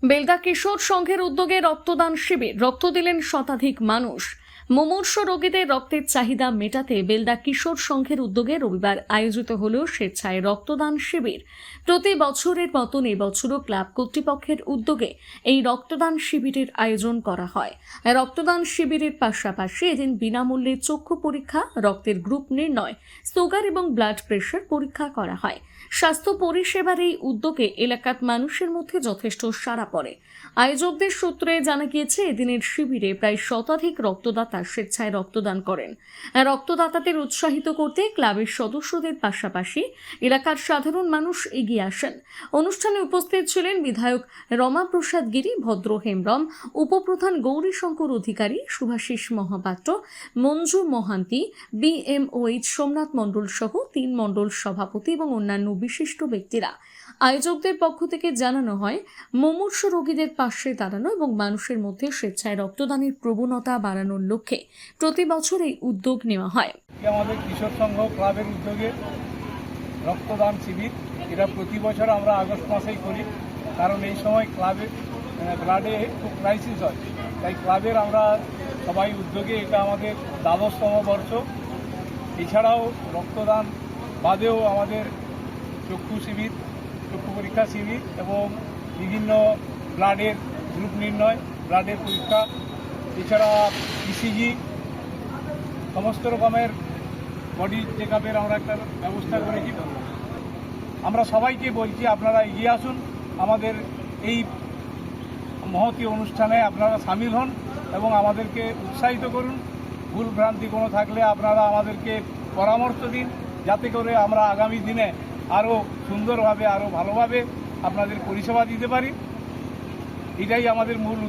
বেলদা কিশোর সংঘের উদ্যোগে রক্তদান শিবির। রক্ত দিলেন শতাধিক মানুষ। মুমূর্ষু রোগীদের রক্তের চাহিদা মেটাতে বেলদা কিশোর সংঘের উদ্যোগে রবিবার আয়োজিত হল স্বেচ্ছায় রক্তদান শিবির। প্রতি বছরের মতন এবছরও ক্লাব কর্তৃপক্ষের উদ্যোগে এই রক্তদান শিবিরের আয়োজন করা হয়। রক্তদান শিবিরের পাশাপাশি এদিন বিনামূল্যে চক্ষু পরীক্ষা, রক্তের গ্রুপ নির্ণয়, সুগার এবং ব্লাড প্রেশার পরীক্ষা করা হয়। স্বাস্থ্য পরিষেবার এই উদ্যোগে এলাকার মানুষের মধ্যে যথেষ্ট সাড়া পড়ে। আয়োজকদের সূত্রে জানা গিয়েছে, এদিনের শিবিরে প্রায় শতাধিক রক্তদাতা স্বেচ্ছায় রক্তদান করেন। রক্তদাতাদের উৎসাহিত করতে ক্লাবের সদস্যদের পাশাপাশি এলাকার সাধারণ মানুষ এগিয়ে আসেন। অনুষ্ঠানে উপস্থিত ছিলেন বিধায়ক রমাপ্রসাদ গিরি, ভদ্র হেমব্রম, উপপ্রধান গৌরীশঙ্কর অধিকারী, শুভাশিস মহাপাত্র, মঞ্জু মহান্তি, BMOH সোমনাথ মণ্ডল সহ 3 মণ্ডল সভাপতি এবং অন্যান্য বিশিষ্ট ব্যক্তিরা। আয়োজকদের পক্ষ থেকে জানানো হয়, মুমূর্ষু রোগীদের পাশে দাঁড়ানো এবং মানুষের মধ্যে স্বেচ্ছায় রক্তদানের প্রবণতা বাড়ানোর লক্ষ্যে প্রতি বছর এই উদ্যোগ নেওয়া হয়। আমাদের কিশোর সংঘ ক্লাবের উদ্যোগে রক্তদান শিবির, এটা প্রতি বছর আমরা আগস্ট মাসেই করি, কারণ এই সময় ক্লাবে ব্লাডে খুব ক্রাইসিস হয়। তাই ক্লাবের আমরা সবাই উদ্যোগে, এটা আমাদের 12তম বর্ষ। এছাড়াও রক্তদান বাদেও আমাদের চক্ষু শিবির, চক্ষু পরীক্ষা শিবির এবং বিভিন্ন ব্লাডের গ্রুপ নির্ণয়, ব্লাডের পরীক্ষা, এছাড়া ECG, সমস্ত রকমের বডি চেক আপের আমরা একটা ব্যবস্থা করেছি। আমরা সবাইকে বলছি, আপনারা এগিয়ে আসুন, আমাদের এই মহতী অনুষ্ঠানে আপনারা সামিল হন এবং আমাদেরকে উৎসাহিত করুন। ভুল ভ্রান্তি কোনো থাকলে আপনারা আমাদেরকে পরামর্শ দিন, যাতে করে আমরা আগামী দিনে আরও সুন্দরভাবে, আরও ভালোভাবে আপনাদের পরিষেবা দিতে পারি। এটাই আমাদের মূল